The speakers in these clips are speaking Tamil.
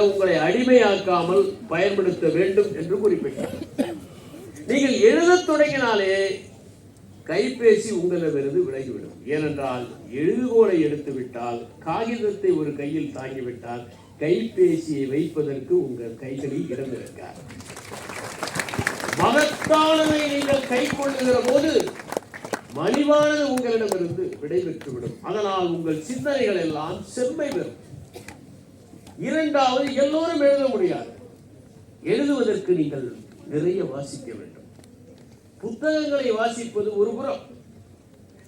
உங்களை அடிமையாக்காமல் பயன்படுத்த வேண்டும் என்று குறிப்பிட்டார். நீங்கள் எழுதத் தொடங்கினாலே கைபேசி உங்களிடமிருந்து விலகிவிடும். ஏனென்றால் எழுதுகோலை எடுத்து விட்டால், காகிதத்தை ஒரு கையில் தாங்கிவிட்டால், கைபேசியை வைப்பதற்கு உங்கள் கைகளில் இடம் இருக்காது. மகத்தானதை நீங்கள் கை கொள்ளுகிற போது மலிவானது உங்களிடமிருந்து விடைபெற்றுவிடும். அதனால் உங்கள் சிந்தனைகள் எல்லாம் செம்மை பெறும். இரண்டாவது, எல்லோரும் எழுத முடியாது. எழுதுவதற்கு நீங்கள் நிறைய வாசிக்க வேண்டும். புத்தகங்களை வாசிப்பது ஒரு புறம்.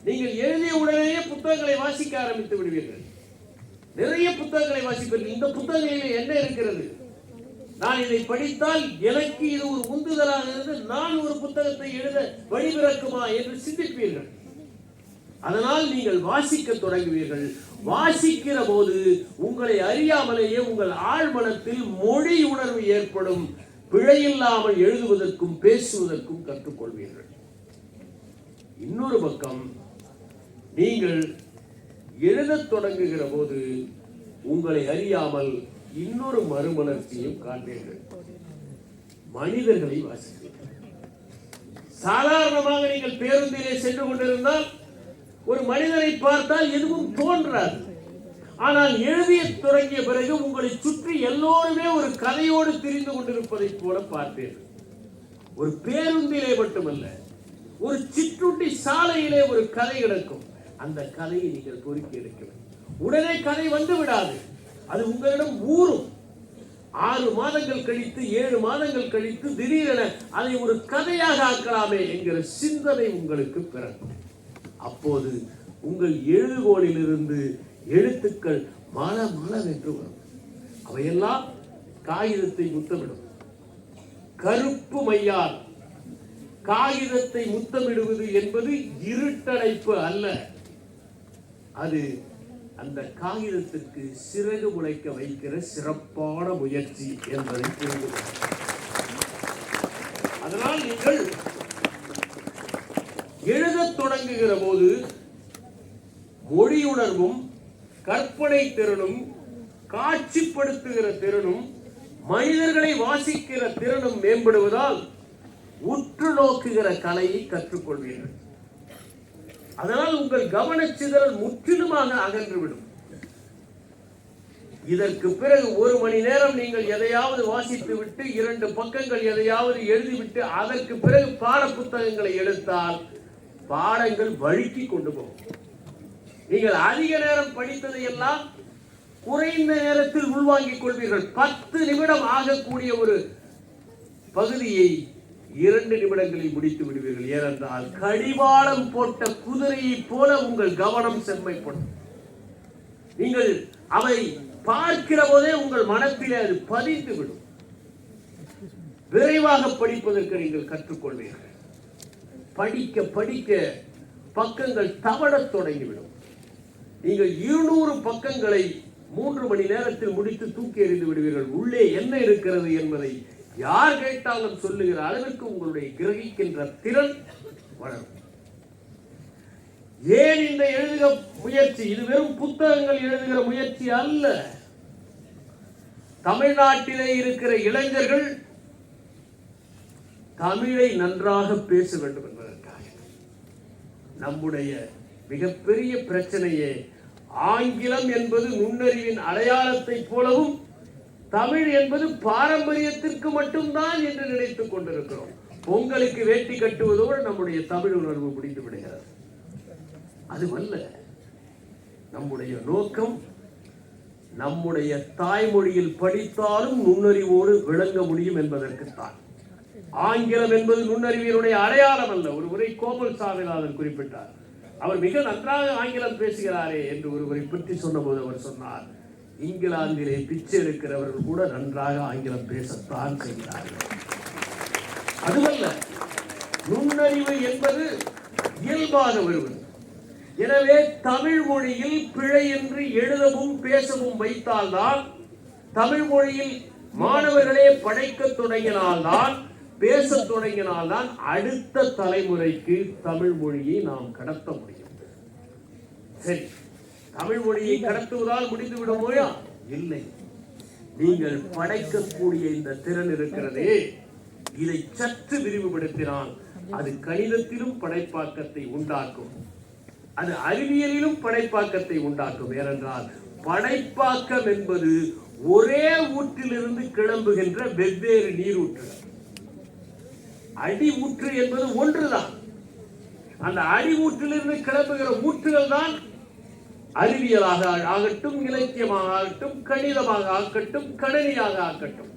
நீங்கள் எழுதிய உடனேயே புத்தகங்களை வாசிக்க ஆரம்பித்து விடுவீர்கள். நிறைய புத்தகங்களை வாசிப்பீர்கள். இந்த புத்தகங்களில் என்ன இருக்கிறது, நான் இதை படித்தால் எனக்கு இது ஒரு உந்துதலாக இருந்து நான் ஒரு புத்தகத்தை எழுத வழிபிறக்குமா என்று சிந்திப்பீர்கள். அதனால் நீங்கள் வாசிக்க தொடங்குவீர்கள். வாசிக்கிற போது உங்களை அறியாமலேயே உங்கள் ஆழ்மனத்தில் மொழி உணர்வு ஏற்படும். பிழையில்லாமல் எழுதுவதற்கும் பேசுவதற்கும் கற்றுக்கொள்வீர்கள். இன்னொரு பக்கம், நீங்கள் எழுதத் தொடங்குகிற போது உங்களை அறியாமல் இன்னொரு மறுமலர்ச்சியும் காண்பீர்கள். மனிதர்களை வாசிப்பீர்கள். சாதாரணமாக நீங்கள் பேருந்திலே சென்று கொண்டிருந்தால் ஒரு மனிதரை பார்த்தால் எதுவும் தோன்றாது. ஆனால் எழுதிய தொடங்கிய பிறகு உங்களை சுற்றி எல்லோருமே ஒரு கதையோடு திரிந்து கொண்டிருப்பதை போல பார்ப்பீர்கள். ஒரு பேருந்திலே மட்டுமல்ல, ஒரு சிற்றுண்டி சாலையிலே ஒரு கதை கிடக்கும். அந்த கதையை நீங்கள் பொறுக்கி எடுக்க வேண்டும். உடனே கதை வந்து விடாது, அது உங்களிடம் ஊறும். 6 மாதங்கள் கழித்து 7 மாதங்கள் கழித்து திடீரென அதை ஒரு கதையாக ஆக்கலாமே என்கிற சிந்தனை உங்களுக்கு பிறக்கும். அப்போது உங்கள் எழுதுகோலில் இருந்து எழுத்துக்கள் மல என்று வரும். அவையெல்லாம் காகிதத்தை முத்தமிடும். கருப்பு மையால் காகிதத்தை முத்தமிடுவது என்பது இருட்டடைப்பு அல்ல, அது அந்த காகிதத்திற்கு சிறகு முளைக்க வைக்கிற சிறப்பான முயற்சி என்பதை புரிந்து. அதனால் நீங்கள் எழுதத் தொடங்குகிற போது மொழியுணர்வும் கற்பனை திறனும் காட்சிப்படுத்துகிற திறனும் மனிதர்களை வாசிக்கிற திறனும் மேம்படுவதால் உற்று நோக்குகிற கலையை கற்றுக்கொள்வீர்கள். அதனால் உங்கள் கவனச்சிதறல் முற்றிலுமாக அகன்றுவிடும். இதற்கு பிறகு 1 மணி நேரம் நீங்கள் எதையாவது வாசித்து விட்டு 2 பக்கங்கள் எதையாவது எழுதிவிட்டு அதற்கு பிறகு பாட புத்தகங்களை எடுத்தால் பாடங்கள் வழுக்கி கொண்டு போகும். நீங்கள் அதிக நேரம் படித்ததை எல்லாம் குறைந்த நேரத்தில் உள்வாங்கிக் கொள்வீர்கள். 10 நிமிடம் ஆகக்கூடிய ஒரு பகுதியை 2 நிமிடங்களில் முடித்து விடுவீர்கள். ஏனென்றால் கடிவாளம் போட்ட குதிரையை போல உங்கள் கவனம் செம்மைப்படும். நீங்கள் அவை பார்க்கிற போதே உங்கள் மனத்திலே அது பதிந்து விடும். விரைவாக படிப்பதற்கு நீங்கள் கற்றுக்கொள்வீர்கள். படிக்க படிக்க பக்கங்கள் தவறத் தொடங்கிவிடும். நீங்கள் 200 பக்கங்களை 3 மணி நேரத்தில் முடித்து தூக்கி எறிந்து விடுவீர்கள். உள்ளே என்ன இருக்கிறது என்பதை யார் கேட்டாலும் சொல்லுகிற அளவிற்கு உங்களுடைய கிரகிக்கின்ற திறன் வளரும். ஏன் இந்த எழுதுகிற முயற்சி? இது வெறும் புத்தகங்கள் எழுதுகிற முயற்சி அல்ல. தமிழ்நாட்டிலே இருக்கிற இளைஞர்கள் தமிழை நன்றாக பேச வேண்டும் என்பதற்காக. நம்முடைய மிகப்பெரிய பிரச்சனையே ஆங்கிலம் என்பது நுண்ணறிவின் அடையாளத்தை போலவும் தமிழ் என்பது பாரம்பரியத்திற்கு மட்டும்தான் என்று நினைத்துக் கொண்டிருக்கிறோம். பொங்கலுக்கு வேட்டி கட்டுவதோடு நம்முடைய தமிழ் உணர்வு முடிந்து விடுகிறது. அதுவல்ல நம்முடைய நோக்கம். நம்முடைய தாய்மொழியில் படித்தாலும் நுண்ணறிவோடு விளங்க முடியும் என்பதற்குத்தான். ஆங்கிலம் என்பது நுண்ணறிவினுடைய அடையாளம் அல்ல. ஒரு முறை கோமல் சாமிநாதன் குறிப்பிட்டார். அவர் மிக நன்றாக ஆங்கிலம் பேசுகிறாரே என்று ஒருவரை பற்றி சொன்னபோது அவர் சொன்னார், இங்கிலாந்திலே பிச்சை எடுக்கிறவர்கள் கூட நன்றாக ஆங்கிலம் பேசத்தான் செய்கிறார்கள். அதுவல்ல, நுண்ணறிவு என்பது இயல்பாக வருவது. எனவே தமிழ் மொழியில் பிழை என்று எழுதவும் பேசவும் வைத்தால்தான், தமிழ் மொழியில் மாணவர்களே படைக்க தொடங்கினால்தான், பேச தொடங்கினால்தான் அடுத்த தலைமுறைக்கு தமிழ் மொழியை நாம் கடத்த முடியும். சரி, தமிழ் மொழியை கடத்துவதால் முடிந்து விடுமோயா? இல்லை. நீங்கள் படைக்கக்கூடிய இந்த திறன் இருக்கிறதே, இதை சற்று விரிவுபடுத்தினால் அது கணிதத்திலும் படைப்பாக்கத்தை உண்டாக்கும், அது அறிவியலிலும் படைப்பாக்கத்தை உண்டாக்கும். ஏனென்றால் படைப்பாக்கம் என்பது ஒரே ஊற்றிலிருந்து கிளம்புகின்ற வெவ்வேறு நீரூற்றுகள். அடி ஊற்று என்பது ஒன்றுதான். அந்த அடி ஊற்றிலிருந்து கிளம்புகிற ஊற்றுகள் தான் அறிவியலாக ஆகட்டும், இலக்கியமாக ஆகட்டும், கணிதமாக ஆகட்டும், கணினியாக ஆகட்டும்.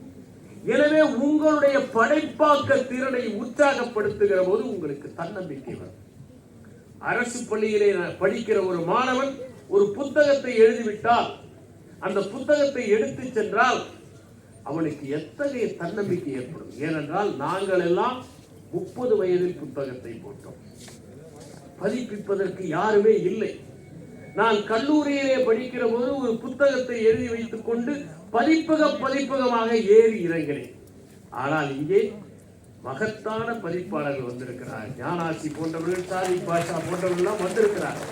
எனவே உங்களுடைய படைப்பாக்க திறனை உற்சாகப்படுத்துகிற போது உங்களுக்கு தன்னம்பிக்கை வரும். அரசு பள்ளியிலே படிக்கிற ஒரு மாணவன் ஒரு புத்தகத்தை எழுதிவிட்டால், அந்த புத்தகத்தை எடுத்து சென்றால் அவனுக்கு எத்தகைய தன்னம்பிக்கை ஏற்படும். ஏனென்றால் நாங்கள் எல்லாம் 30 வயதில் புத்தகத்தை போட்டோம். பதிப்பிப்பதற்கு யாருமே இல்லை. நான் கல்லூரியிலே படிக்கிற போது ஒரு புத்தகத்தை எழுதி வைத்துக் கொண்டு பதிப்பகமாக ஏறி இறங்கினேன். ஆனால் இங்கே மகத்தான பதிப்பாளர்கள் வந்திருக்கிறார். ஞானாசி போன்றவர்கள், சாதிக் பாஷா போன்றவர்கள் வந்திருக்கிறார்கள்.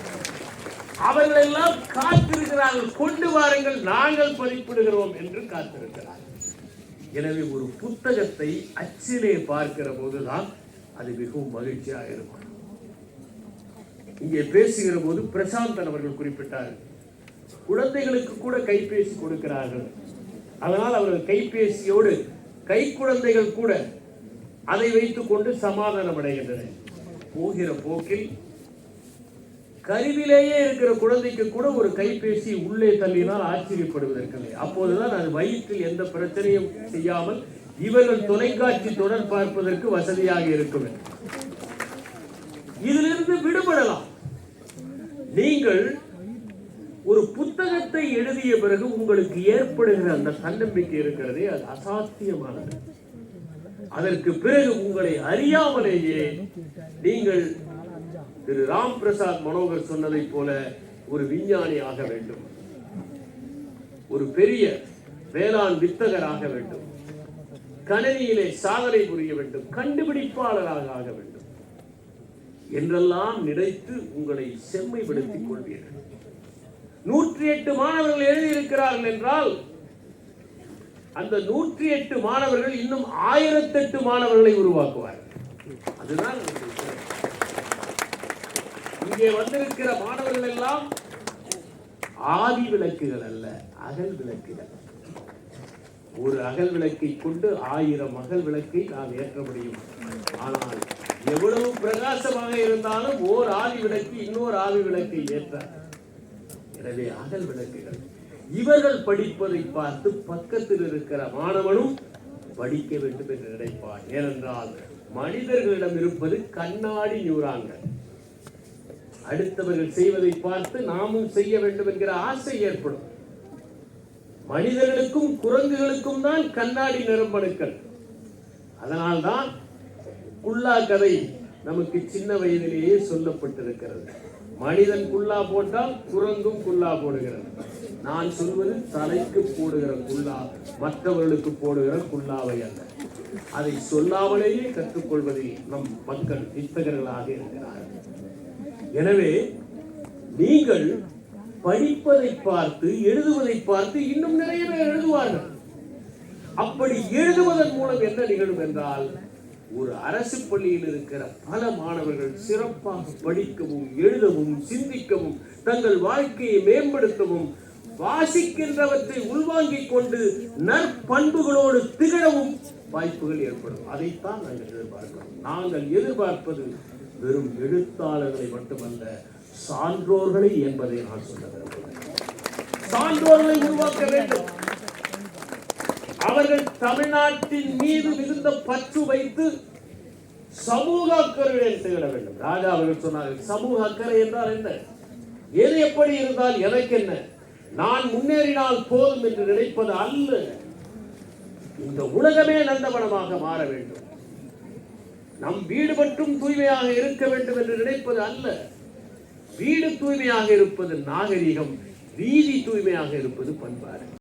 அவர்கள் எல்லாம் காத்திருக்கிறார்கள், கொண்டு வாருங்கள் நாங்கள் பதிப்பிடுகிறோம் என்று காத்திருக்கிறார்கள். எனவே ஒரு புத்தகத்தை அச்சிலே பார்க்கிற போதுதான் அது மிகவும் மகிழ்ச்சியாக இருக்கும். இங்கே பேசுகிற போது பிரசாந்தன் அவர்கள் குறிப்பிட்டார்கள், குழந்தைகளுக்கு கூட கைபேசி கொடுக்கிறார்கள். அதனால் அவர்கள் கைபேசியோடு கை குழந்தைகள் கூட அதை வைத்துக் கொண்டு சமாதானம் அடைகின்றன. போகிற போக்கில் கருவிலேயே இருக்கிற குழந்தைக்கு கூட ஒரு கைபேசி உள்ளே தள்ளினால் ஆச்சரியப்படுவதற்கில்லை. அப்போதுதான் அது வயிற்றில் எந்த பிரச்சனையும் செய்யாமல் இவர்கள் தொலைக்காட்சி தொடர் பார்ப்பதற்கு வசதியாக இருக்கும். இதிலிருந்து விடுபடலாம். நீங்கள் ஒரு புத்தகத்தை எழுதிய பிறகு உங்களுக்கு ஏற்படுகிற அந்த தன்னம்பிக்கை இருக்கிறதே, அது அசாத்தியமானது. அதற்கு பிறகு உங்களை அறியாமலேயே நீங்கள் திரு ராம் பிரசாத் மனோகர் சொன்னதை போல ஒரு விஞ்ஞானி ஆக வேண்டும், ஒரு பெரிய வேளாண் வித்தகராக வேண்டும், கணினியிலே சாதனை புரிய வேண்டும், கண்டுபிடிப்பாளராக ஆக வேண்டும் என்றெல்லாம் நினைத்து உங்களை செம்மைப்படுத்திக் கொள்வீர்கள். 108 மாணவர்கள் எழுதியிருக்கிறார்கள் என்றால் அந்த 108 மாணவர்கள் இன்னும் 1008 மாணவர்களை உருவாக்குவார்கள். அதுதான் இங்கே வந்திருக்கிற மாணவர்கள் எல்லாம் ஆதி விளக்குகள் அல்ல, அகல் விளக்குகள். ஒரு அகல் விளக்கை கொண்டு 1000 அகல் விளக்கை நாம் ஏற்ற முடியும். ஆனால் எவ்வளவு பிரகாசமாக இருந்தாலும் ஓர் ஆதி விளக்கு இன்னொரு ஆதி விளக்கை ஏற்ற. எனவே அகல் விளக்குகள். இவர்கள் படிப்பதை பார்த்து பக்கத்தில் இருக்கிற மாணவனும் படிக்க வேண்டும் என்று நினைப்பார். ஏனென்றால் மனிதர்களிடம் இருப்பது கண்ணாடி நியூரான்கள். அடுத்தவர்கள் செய்வதை பார்த்து நாமும் செய்ய வேண்டும் என்கிற ஆசை ஏற்படும். மனிதர்களுக்கும் குரங்குகளுக்கும் தான் கண்ணாடி நரம்பணுக்கள். அதனால்தான் குல்லா கதை நமக்கு சின்ன வயதிலேயே சொல்லப்பட்டிருக்கிறது. மனிதன் குல்லா போட்டால் குரங்கும் குல்லா போடுகிறது. நான் சொல்வது தலைக்கு போடுகிற குல்லா, மற்றவர்களுக்கு போடுகிற குல்லாவை அல்ல. அதை சொல்லாமலேயே கற்றுக்கொள்வதில் நம் மக்கள் வித்தகர்களாக இருக்கிறார்கள். எனவே நீங்கள் படிப்பதை பார்த்து எழுதுவதை பார்த்து இன்னும் நிறைய பேர் எழுதுவார்கள். அப்படி எழுதுவதன் மூலம் என்ன நிகழும் என்றால், ஒரு அரசு பள்ளியில் இருக்கிற பல மாணவர்கள் சிறப்பாக படிக்கவும் எழுதவும் சிந்திக்கவும் தங்கள் வாழ்க்கையை மேம்படுத்தவும் வாசிக்கின்றவற்றை உள்வாங்கிக் கொண்டு நற்பண்புகளோடு திகழவும் வாய்ப்புகள் ஏற்படும். அதைத்தான் நாங்கள் எதிர்பார்க்கிறோம். நாங்கள் எதிர்பார்ப்பது வெறும் எழுத்தாளர்களை மட்டுமல்ல, சான்றோர்களை என்பதை நான் சொல்ல விரும்புகிறேன். சான்றோர்களை உருவாக்க வேண்டும். அவர்கள் தமிழ்நாட்டின் மீது மிகுந்த பற்று வைத்து சமூக அக்கறையுடன் திகழ வேண்டும். ராஜா அவர்கள் சொன்னார்கள், சமூக அக்கறை என்றால் என்ன? எது எப்படி இருந்தால் எனக்கு என்ன, நான் முன்னேறினால் போதும் என்று நினைப்பது அல்ல. இந்த உலகமே நந்தவனமாக மாற வேண்டும், நம் வீடு மட்டும் தூய்மையாக இருக்க வேண்டும் என்று நினைப்பது அல்ல. வீடு தூய்மையாக இருப்பது நாகரிகம், வீதி தூய்மையாக இருப்பது பண்பாடு.